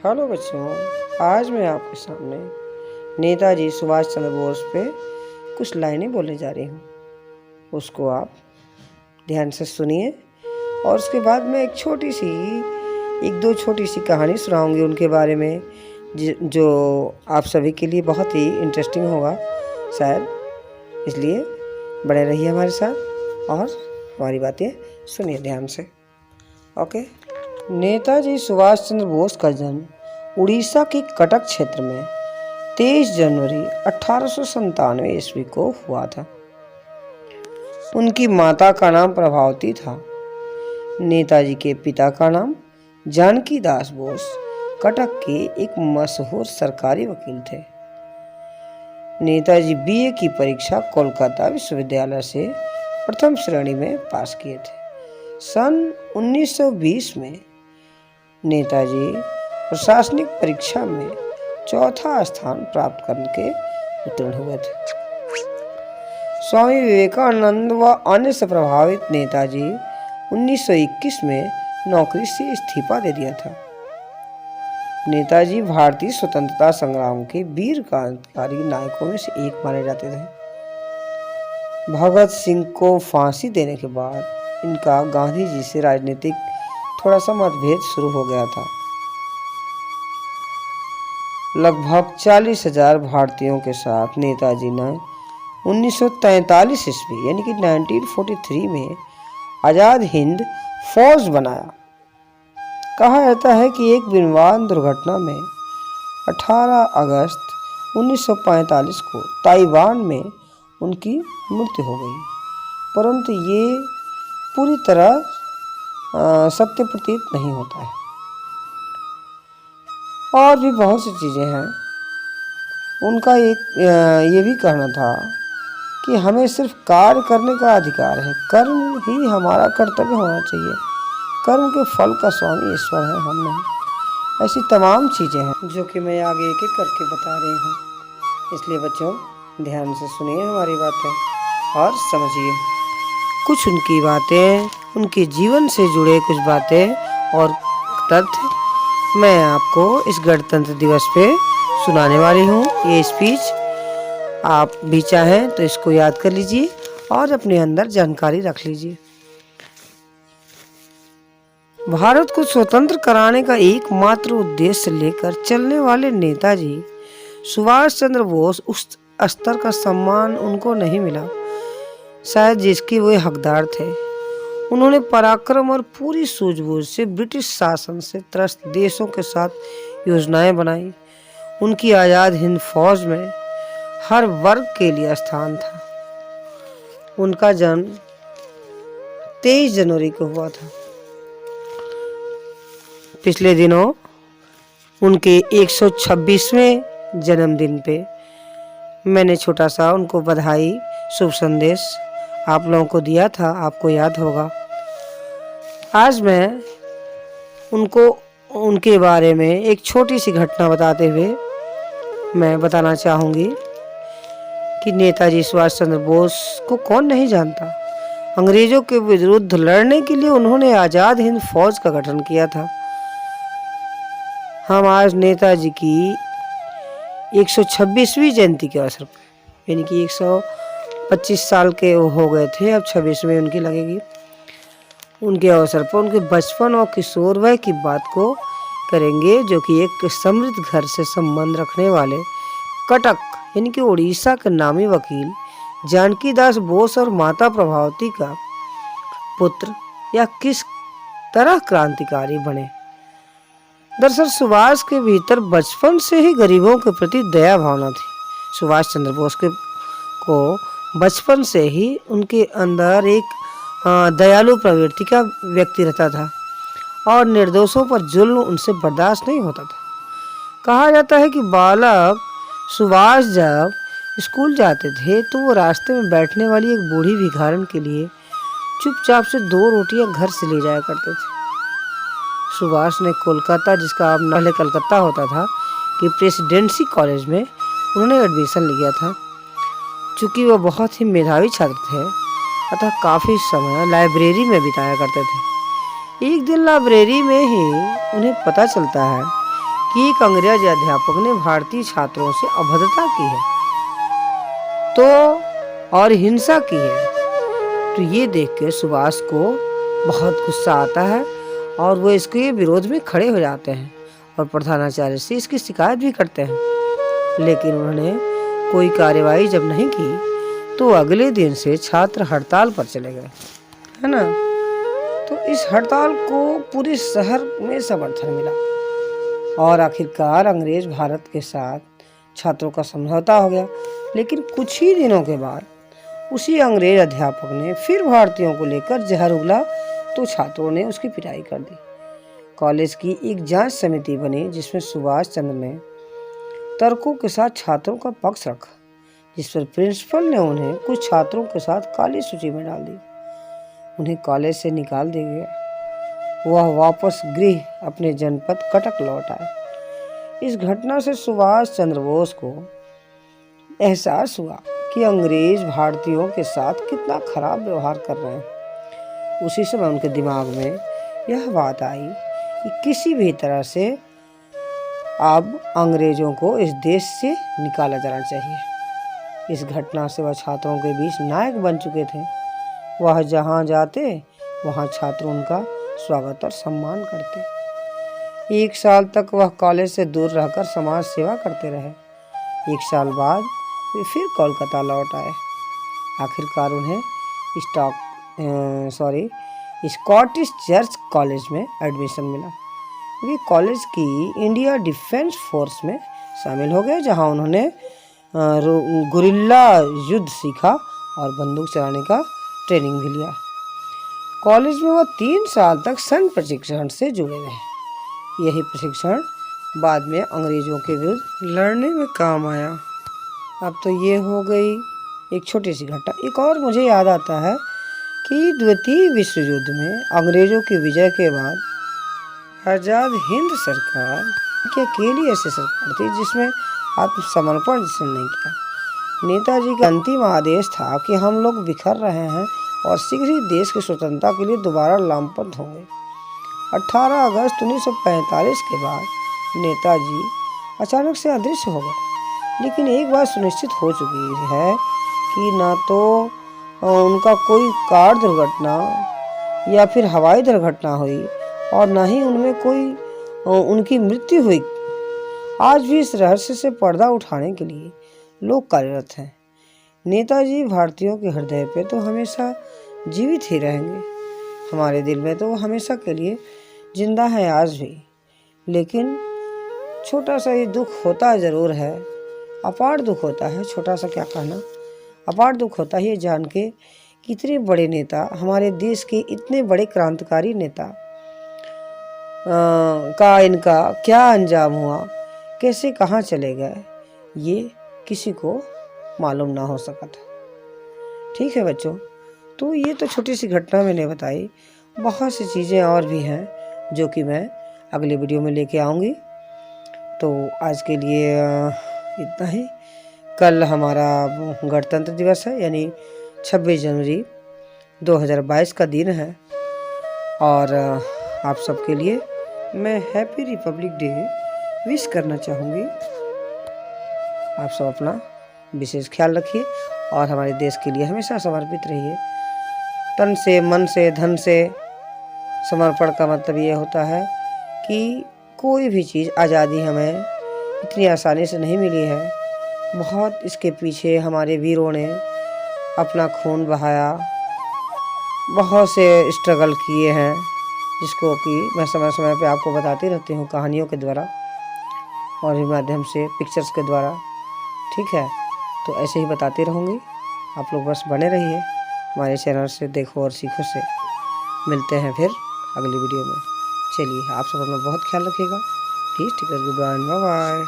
Hello बच्चों, आज मैं आपके सामने नेताजी सुभाष चंद्र बोस पे कुछ लाइनें बोलने जा रही हूँ। उसको आप ध्यान से सुनिए और उसके बाद मैं एक दो छोटी सी कहानी सुनाऊंगी उनके बारे में, जो आप सभी के लिए बहुत ही इंटरेस्टिंग होगा शायद। इसलिए बने रहिए हमारे साथ और हमारी बातें सुनिए ध्यान से। ओके। नेताजी सुभाष चंद्र बोस का जन्म उड़ीसा के कटक क्षेत्र में 23 जनवरी 1897 ईस्वी को हुआ था। उनकी माता का नाम प्रभावती था। नेताजी के पिता का नाम जानकी दास बोस कटक के एक मशहूर सरकारी वकील थे। नेताजी बीए की परीक्षा कोलकाता विश्वविद्यालय से प्रथम श्रेणी में पास किए थे। सन 1920 में नेताजी प्रशासनिक परीक्षा में चौथा स्थान प्राप्त करके उत्तीर्ण हुए थे। स्वामी विवेकानंद व अन्य से प्रभावित नेताजी 1921 में नौकरी से इस्तीफा दे दिया था। नेताजी भारतीय स्वतंत्रता संग्राम के वीर क्रांतिकारी नायकों में से एक माने जाते थे। भगत सिंह को फांसी देने के बाद इनका गांधी जी से राजनीतिक थोड़ा सा मतभेद शुरू हो गया था। लगभग 40,000 भारतीयों के साथ नेताजी ने 1943 ईस्वी यानी कि 1943 में आजाद हिंद फौज बनाया। कहा जाता है कि एक विमान दुर्घटना में 18 अगस्त 1945 को ताइवान में उनकी मृत्यु हो गई, परंतु ये पूरी तरह सत्य प्रतीत नहीं होता है। और भी बहुत सी चीज़ें हैं। उनका ये भी कहना था कि हमें सिर्फ कार्य करने का अधिकार है, कर्म ही हमारा कर्तव्य होना चाहिए, कर्म के फल का स्वामी ईश्वर है, हम नहीं। ऐसी तमाम चीज़ें हैं जो कि मैं आगे एक एक करके बता रही हूँ। इसलिए बच्चों ध्यान से सुनिए हमारी बातें और समझिए कुछ उनकी बातें, उनके जीवन से जुड़े कुछ बातें और तथ्य मैं आपको इस गणतंत्र दिवस पे सुनाने वाली हूँ। ये स्पीच आप भी चाहें तो इसको याद कर लीजिए और अपने अंदर जानकारी रख लीजिए। भारत को स्वतंत्र कराने का एकमात्र उद्देश्य लेकर चलने वाले नेताजी सुभाष चंद्र बोस उस स्तर का सम्मान उनको नहीं मिला शायद जिसके वे हकदार थे। उन्होंने पराक्रम और पूरी सूझबूझ से ब्रिटिश शासन से त्रस्त देशों के साथ योजनाएं बनाई। उनकी आजाद हिंद फौज में हर वर्ग के लिए स्थान था। उनका जन्म 23 जनवरी को हुआ था। पिछले दिनों उनके 126वें जन्मदिन पे मैंने छोटा सा उनको बधाई शुभ संदेश आप लोगों को दिया था, आपको याद होगा। आज मैं उनको उनके बारे में एक छोटी सी घटना बताते हुए मैं बताना चाहूँगी कि नेताजी सुभाष चंद्र बोस को कौन नहीं जानता। अंग्रेजों के विरुद्ध लड़ने के लिए उन्होंने आज़ाद हिंद फौज का गठन किया था। हम आज नेताजी की 126वीं जयंती के अवसर पर, यानी कि 125 साल के हो गए थे, अब 26वीं उनकी लगेगी, उनके अवसर पर उनके बचपन और किशोरवय की बात को करेंगे, जो कि एक समृद्ध घर से संबंध रखने वाले कटक यानी कि उड़ीसा के नामी वकील जानकी दास बोस और माता प्रभावती का पुत्र या किस तरह क्रांतिकारी बने। दरअसल सुभाष के भीतर बचपन से ही गरीबों के प्रति दया भावना थी। सुभाष चंद्र बोस को बचपन से ही उनके अंदर एक दयालु प्रवृत्ति का व्यक्ति रहता था और निर्दोषों पर जुल्म उनसे बर्दाश्त नहीं होता था। कहा जाता है कि बालक सुभाष जब स्कूल जाते थे तो वो रास्ते में बैठने वाली एक बूढ़ी भिखारन के लिए चुपचाप से 2 रोटियां घर से ले जाया करते थे। सुभाष ने कोलकाता, जिसका अब पहले कलकत्ता होता था, कि प्रेसिडेंसी कॉलेज में उन्होंने एडमिशन लिया था। चूँकि वह बहुत ही मेधावी छात्र थे अतः काफ़ी समय लाइब्रेरी में बिताया करते थे। एक दिन लाइब्रेरी में ही उन्हें पता चलता है कि एक अंग्रेज अध्यापक ने भारतीय छात्रों से अभद्रता की है तो और हिंसा की है। तो ये देख के सुभाष को बहुत गुस्सा आता है और वो इसके विरोध में खड़े हो जाते हैं और प्रधानाचार्य से इसकी शिकायत भी करते हैं। लेकिन उन्होंने कोई कार्यवाही जब नहीं की तो अगले दिन से छात्र हड़ताल पर चले गए, है ना। तो इस हड़ताल को पूरे शहर में समर्थन मिला और आखिरकार अंग्रेज भारत के साथ छात्रों का समझौता हो गया। लेकिन कुछ ही दिनों के बाद उसी अंग्रेज अध्यापक ने फिर भारतीयों को लेकर जहर उगला तो छात्रों ने उसकी पिटाई कर दी। कॉलेज की एक जांच समिति बनी जिसमें सुभाष चंद्र ने तर्कों के साथ छात्रों का पक्ष रखा, जिस पर प्रिंसिपल ने उन्हें कुछ छात्रों के साथ काली सूची में डाल दी। उन्हें कॉलेज से निकाल दिया गया। वह वापस गृह अपने जनपद कटक लौट आए। इस घटना से सुभाष चंद्र बोस को एहसास हुआ कि अंग्रेज भारतीयों के साथ कितना खराब व्यवहार कर रहे हैं। उसी समय उनके दिमाग में यह बात आई कि किसी भी तरह से अब अंग्रेजों को इस देश से निकाला जाना चाहिए। इस घटना से वह छात्रों के बीच नायक बन चुके थे। वह जहाँ जाते वहाँ छात्र उनका स्वागत और सम्मान करते। 1 साल तक वह कॉलेज से दूर रहकर समाज सेवा करते रहे। 1 साल बाद वे फिर कोलकाता लौट आए। आखिरकार उन्हें स्कॉटिश चर्च कॉलेज में एडमिशन मिला। वे कॉलेज की इंडिया डिफेंस फोर्स में शामिल हो गए, जहां उन्होंने गुरिल्ला युद्ध सीखा और बंदूक चलाने का ट्रेनिंग भी लिया। कॉलेज में वह 3 साल तक सैन्य प्रशिक्षण से जुड़े रहे। यही प्रशिक्षण बाद में अंग्रेजों के विरुद्ध लड़ने में काम आया। अब तो ये हो गई एक छोटी सी घटना। एक और मुझे याद आता है कि द्वितीय विश्व युद्ध में अंग्रेजों की विजय के बाद आज़ाद हिंद सरकार की अकेली ऐसी सरकार थी जिसमें आत्मसमर्पण जिसने नहीं किया। नेताजी का अंतिम आदेश था कि हम लोग बिखर रहे हैं और शीघ्र ही देश की स्वतंत्रता के लिए दोबारा लामबंद होंगे। 18 अगस्त 1945 के बाद नेताजी अचानक से अदृश्य हो गए। लेकिन एक बात सुनिश्चित हो चुकी है कि ना तो उनका कोई कार दुर्घटना या फिर हवाई दुर्घटना हुई और ना ही उनमें कोई उनकी मृत्यु हुई। आज भी इस रहस्य से पर्दा उठाने के लिए लोग कार्यरत हैं। नेताजी भारतीयों के हृदय पे तो हमेशा जीवित ही रहेंगे। हमारे दिल में तो वो हमेशा के लिए जिंदा है आज भी। लेकिन छोटा सा ये दुख होता ज़रूर है, अपार दुख होता है। छोटा सा क्या कहना, अपार दुख होता है ये जान के कि इतने बड़े नेता, हमारे देश के इतने बड़े क्रांतिकारी नेता का इनका क्या अंजाम हुआ, कैसे कहाँ चले गए, ये किसी को मालूम ना हो सका था। ठीक है बच्चों, तो ये तो छोटी सी घटना मैंने बताई। बहुत सी चीज़ें और भी हैं जो कि मैं अगले वीडियो में लेके आऊँगी। तो आज के लिए इतना ही। कल हमारा गणतंत्र दिवस है, यानी 26 जनवरी 2022 का दिन है और आप सबके लिए मैं हैप्पी रिपब्लिक डे विश करना चाहूँगी। आप सब अपना विशेष ख्याल रखिए और हमारे देश के लिए हमेशा समर्पित रहिए। तन से, मन से, धन से समर्पण का मतलब ये होता है कि कोई भी चीज़, आज़ादी हमें इतनी आसानी से नहीं मिली है। बहुत इसके पीछे हमारे वीरों ने अपना खून बहाया, बहुत से स्ट्रगल किए हैं, जिसको कि मैं समय समय पे आपको बताती रहती हूँ कहानियों के द्वारा और भी माध्यम से, पिक्चर्स के द्वारा। ठीक है, तो ऐसे ही बताती रहूँगी। आप लोग बस बने रहिए हमारे चैनल से, देखो और सीखो से। मिलते हैं फिर अगली वीडियो में। चलिए, आप सब अपना बहुत ख्याल रखिएगा। Please take care, good bye, bye.